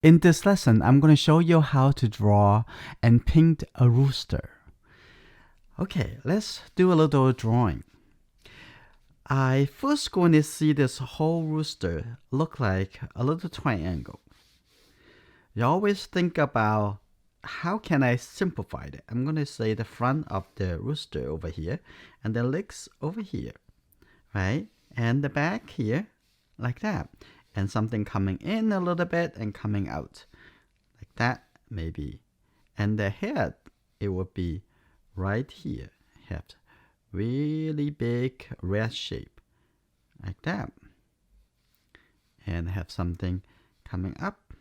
In this lesson, I'm going to show you how to draw and paint a rooster. Okay, let's do a little drawing. I first going to see this whole rooster look like a little triangle. You always think about how can I simplify it. I'm going to say the front of the rooster over here and the legs over here, right? And the back here, like that. And something coming in a little bit and coming out, like that maybe. And the head, it would be right here. Have really big red shape, like that. And have something coming up.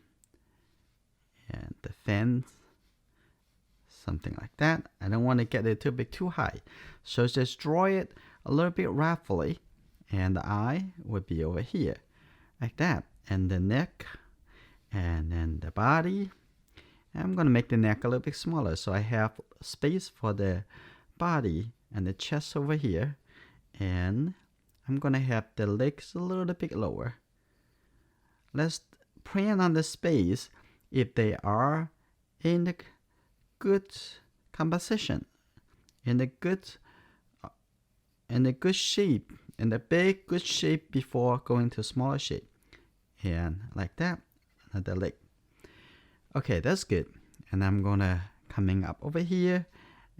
And the fence, something like that. I don't want to get it too big, too high. So just draw it a little bit roughly. And the eye would be over here, like that. And the neck, and then the body. I'm going to make the neck a little bit smaller so I have space for the body and the chest over here. And I'm going to have the legs a little bit lower. Let's print on the space if they are in the good composition, in the good shape, in the big good shape before going to smaller shape. And like that, another leg. Okay, that's good. And I'm gonna coming up over here,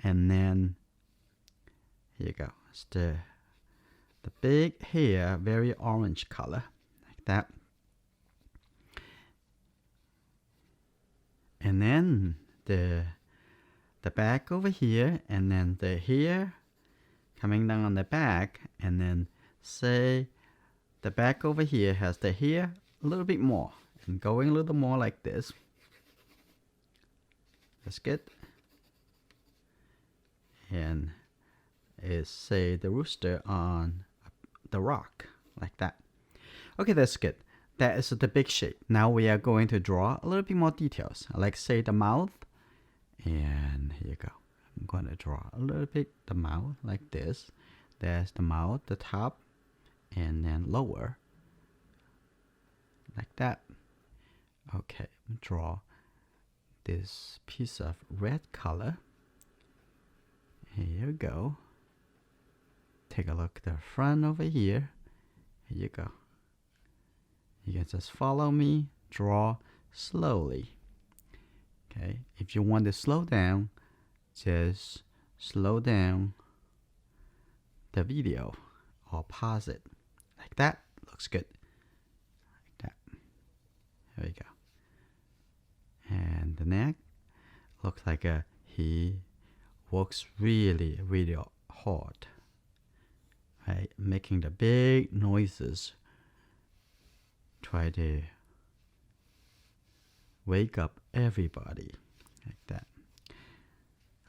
and then here you go. It's the big hair, very orange color, like that. And then the back over here, and then the hair coming down on the back, and then say the back over here has the hair a little bit more, and going a little more like this. That's good. And is say the rooster on the rock, like that. Okay, that's good. That is the big shape. Now we are going to draw a little bit more details, like say the mouth. And here you go. I'm going to draw a little bit the mouth like this. There's the mouth, the top, and then lower, like that. Okay, draw this piece of red color. Here you go. Take a look at the front over here. Here you go. You can just follow me, draw slowly. Okay, if you want to slow down, just slow down the video or pause it. Like that, looks good. Like that. There we go. And the neck looks like he works really, really hard. Right? Making the big noises. Try to wake up everybody, like that.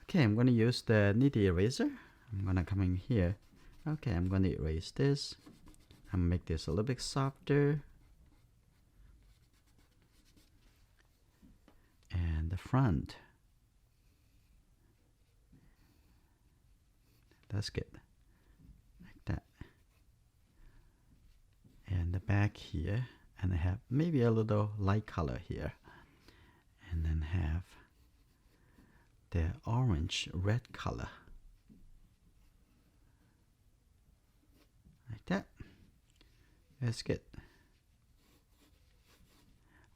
Okay, I'm going to use the nitty eraser. I'm going to come in here. Okay, I'm going to erase this. I'm going to make this a little bit softer. And the front. That's good. Like that. And the back here. And I have maybe a little light color here. And then have the orange red color, like that. That's good.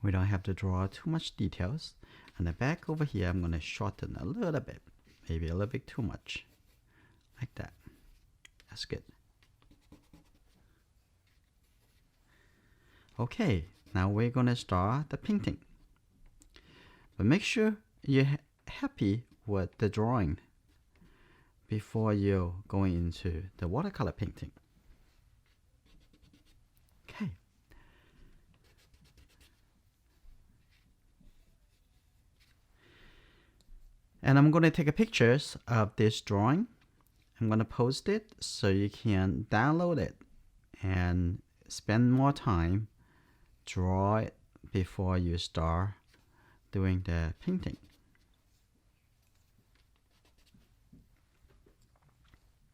We don't have to draw too much details. And the back over here, I'm going to shorten a little bit, maybe a little bit too much, like that. That's good. Okay, now we're going to start the painting. But make sure you're happy with the drawing before you go into the watercolor painting. Okay. And I'm going to take pictures of this drawing. I'm going to post it so you can download it and spend more time draw it before you start doing the painting.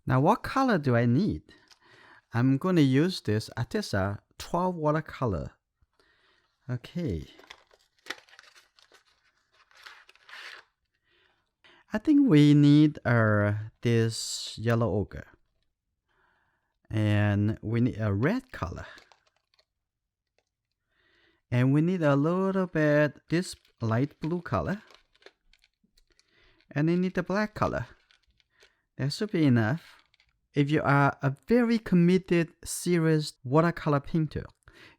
Now what color do I need? I'm going to use this Arteza 12 watercolor. Okay, I think we need this yellow ochre. And we need a red color. And we need a little bit this light blue color. And we need the black color. That should be enough. If you are a very committed, serious watercolor painter,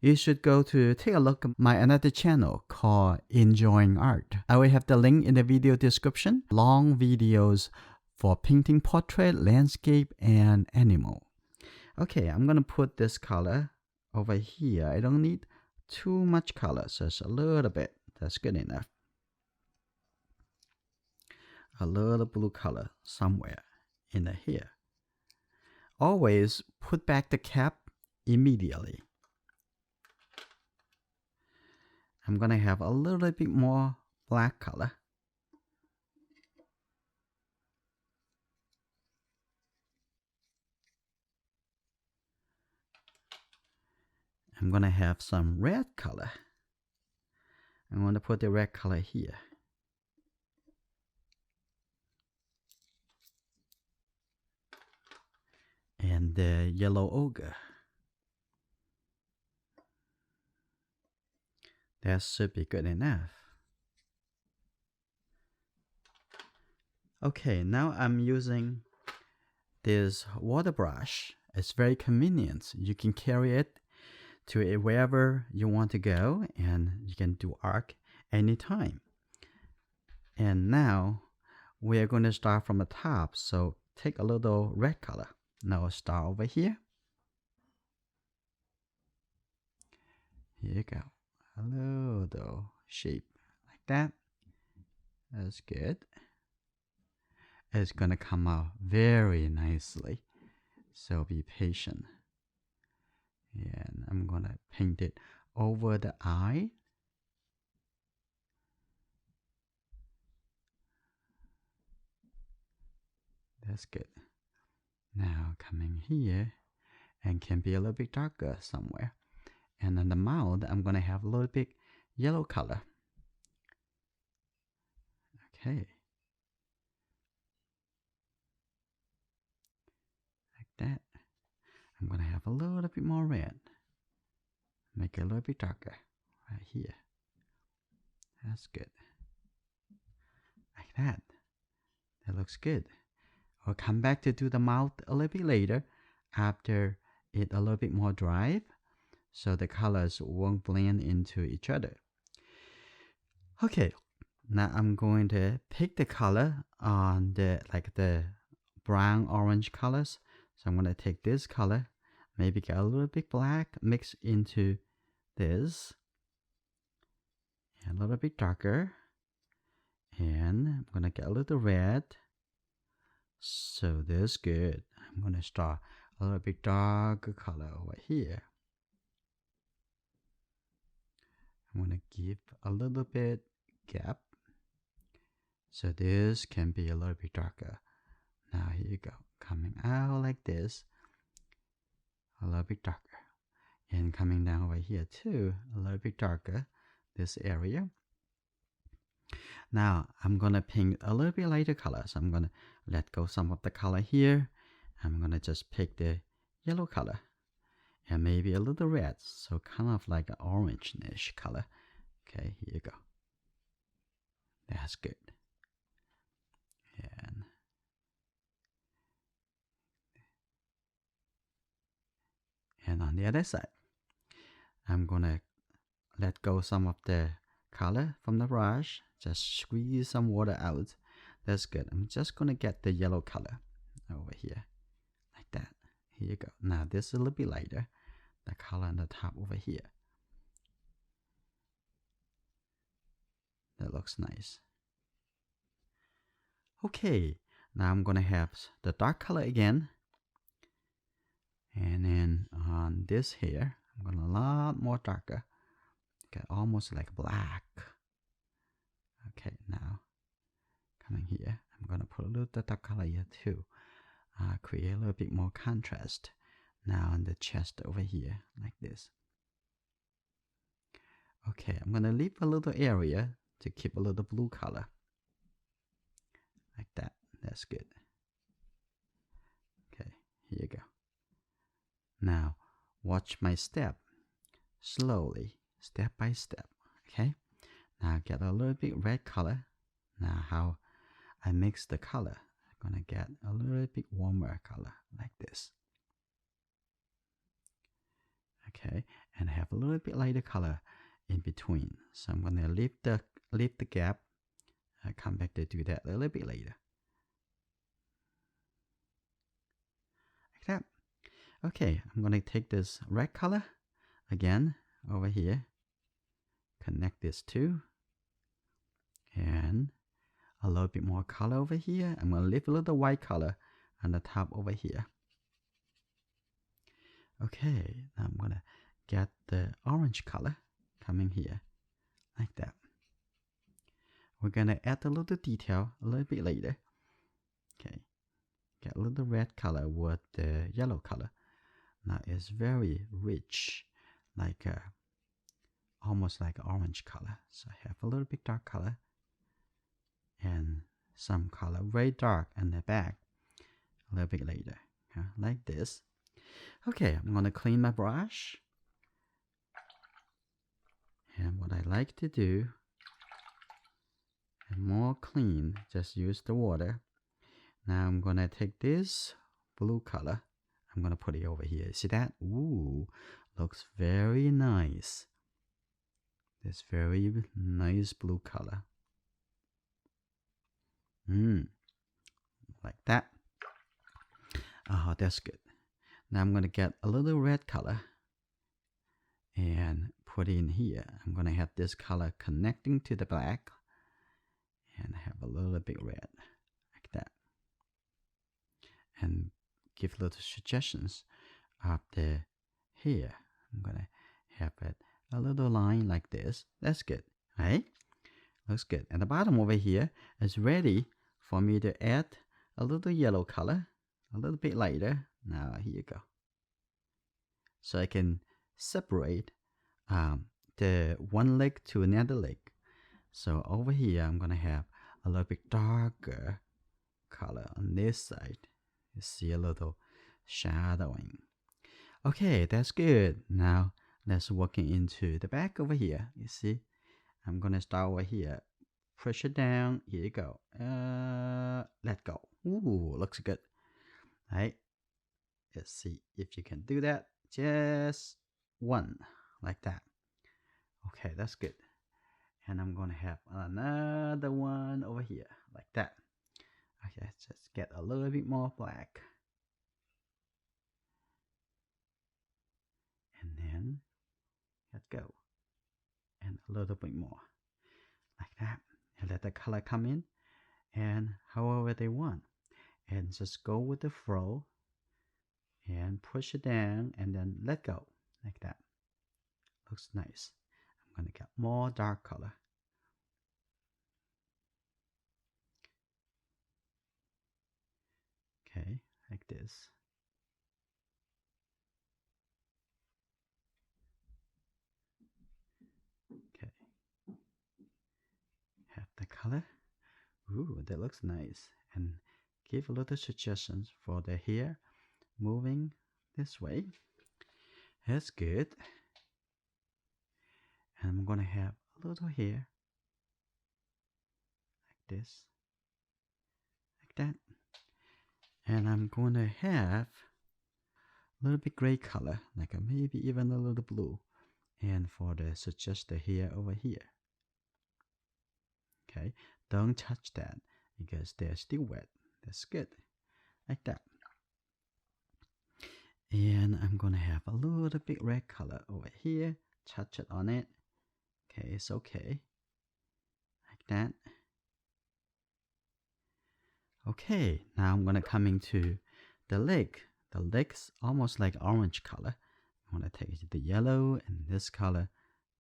you should take a look at my another channel called Enjoying Art. I will have the link in the video description. Long videos for painting portrait, landscape, and animal. Okay, I'm gonna put this color over here. I don't need too much color, just a little bit. That's good enough. A little blue color somewhere in here. Always put back the cap immediately. I'm gonna have a little bit more black color. I'm gonna have some red color. I'm gonna put the red color here. And the yellow ochre. That should be good enough. Okay, now I'm using this water brush. It's very convenient. You can carry it to wherever you want to go, and you can do art anytime. And now we are going to start from the top. So take a little red color. Now start over here. Here you go. A little shape like that. That's good. It's gonna come out very nicely. So be patient. And I'm gonna paint it over the eye. That's good. Now coming here, and can be a little bit darker somewhere. And on the mouth, I'm gonna have a little bit yellow color. Okay. Like that. I'm gonna have a little bit more red. Make it a little bit darker right here. That's good. Like that. That looks good. I'll come back to do the mouth a little bit later after it a little bit more dry, so the colors won't blend into each other. Okay, now I'm going to pick the color on the brown orange colors. So I'm going to take this color, maybe get a little bit black, mix into this, and a little bit darker, and I'm going to get a little red. So that's good. I'm going to start a little bit darker color over here. I'm going to give a little bit gap. So this can be a little bit darker. Now here you go. Coming out like this. A little bit darker. And coming down over here too. A little bit darker. This area. Now I'm going to paint a little bit lighter color. So I'm going to let go some of the color here. I'm going to just pick the yellow color. And maybe a little red. So kind of like an orange-ish color. Okay, here you go. That's good. And on the other side, I'm gonna let go some of the color from the brush. Just squeeze some water out. That's good. I'm just gonna get the yellow color over here, like that. Here you go. Now this is a little bit lighter. The color on the top over here. That looks nice. Okay, now I'm gonna have the dark color again. And then on this here, I'm going to a lot more darker. Okay, almost like black. Okay, now coming here, I'm going to put a little dark color here too. Create a little bit more contrast. Now on the chest over here, like this. Okay, I'm going to leave a little area to keep a little blue color. like that. That's good. Okay, here you go. Now, watch my step. Slowly, step by step. Okay, now get a little bit red color. Now, how I mix the color, I'm gonna get a little bit warmer color like this. Okay, and have a little bit lighter color in between. So I'm gonna leave the gap. I come back to do that a little bit later. Like that. Okay, I'm gonna take this red color again over here. Connect this two. And a little bit more color over here. I'm gonna leave a little white color on the top over here. Okay, now I'm gonna get the orange color coming here like that. We're gonna add a little detail a little bit later. Okay, get a little red color with the yellow color. Now it's very rich, like almost like orange color. So I have a little bit dark color and some color very dark in the back a little bit later, like this. Okay, I'm gonna clean my brush. And what I like to do, and more clean, just use the water. Now I'm gonna take this blue color. I'm gonna put it over here. See that? Ooh, looks very nice. This very nice blue color. Like that. Oh, that's good. Now I'm gonna get a little red color and put in here. I'm gonna have this color connecting to the black and have a little bit red like that, and give little suggestions of the hair. I'm gonna have it a little line like this. That's good, right? Looks good. And the bottom over here is ready for me to add a little yellow color, a little bit lighter. Now here you go. So I can separate the one leg to another leg. So over here, I'm gonna have a little bit darker color on this side. You see a little shadowing. Okay, that's good. Now let's work into the back over here. You see, I'm gonna start over here. Push it down. Here you go. Let go. Ooh, looks good. All right. Let's see if you can do that. Just one, like that. Okay, that's good. And I'm gonna have another one over here, like that. Okay, just get a little bit more black. And then let go. And a little bit more, like that. And let the color come in and however they want. And just go with the flow and push it down and then let go, like that. Looks nice. I'm gonna get more dark color. Okay, like this. Okay. Have the color. Ooh, that looks nice. And give a little suggestions for the hair moving this way. That's good. And I'm gonna have a little hair like this, like that. And I'm gonna have a little bit gray color, like maybe even a little blue. And for the suggest the hair over here. Okay, don't touch that because they're still wet. That's good, like that. And I'm gonna have a little bit red color over here. Touch it on it. Okay, it's okay, like that. Okay, now I'm gonna come into the leg. The leg's almost like orange color. I'm gonna take the yellow and this color.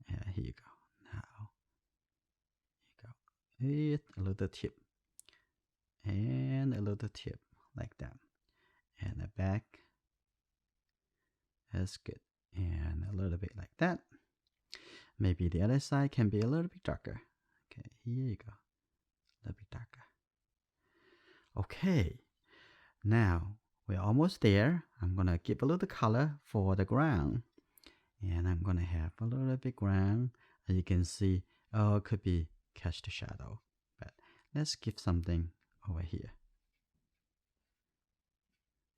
Here you go. Now, here you go. A little tip and a little tip like that. And the back. That's good. And a little bit like that. Maybe the other side can be a little bit darker. Okay, here you go. A little bit darker. Okay, now we're almost there. I'm gonna give a little color for the ground. And I'm gonna have a little bit ground. As you can see, oh, it could be catch the shadow. But let's give something over here.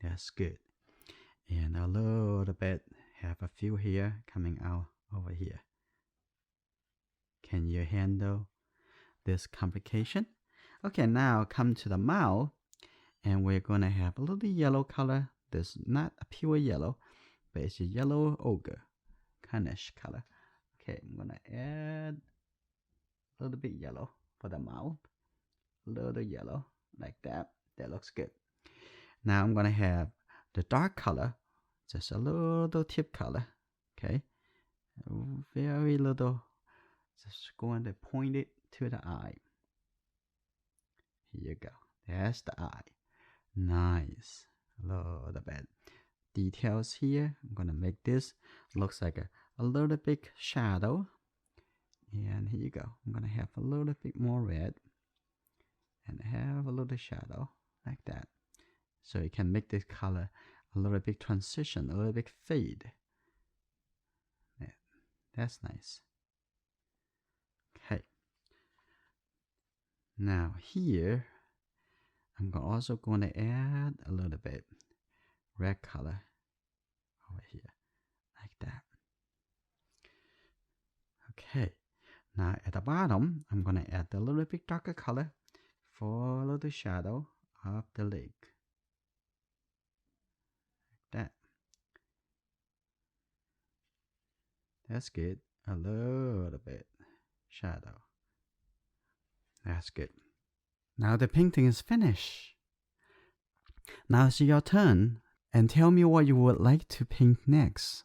That's good. And a little bit, have a few here coming out over here. Can you handle this complication? Okay, now come to the mouth. And we're gonna have a little yellow color. This not a pure yellow, but it's a yellow ochre kindish color. Okay, I'm gonna add a little bit yellow for the mouth. A little yellow like that. That looks good. Now I'm gonna have the dark color, just a little tip color. Okay, very little. Just going to point it to the eye. Here you go. That's the eye. Nice. A little bit details here. I'm gonna make this looks like a little bit shadow. And here you go. I'm gonna have a little bit more red and have a little shadow like that. So you can make this color a little bit transition, a little bit fade. Yeah, that's nice. Okay. Now here, I'm also going to add a little bit red color over here, like that. Okay. Now at the bottom, I'm going to add a little bit darker color for a little shadow of the leg. Like that. That's good. A little bit shadow. That's good. Now the painting is finished. Now it's your turn, and tell me what you would like to paint next.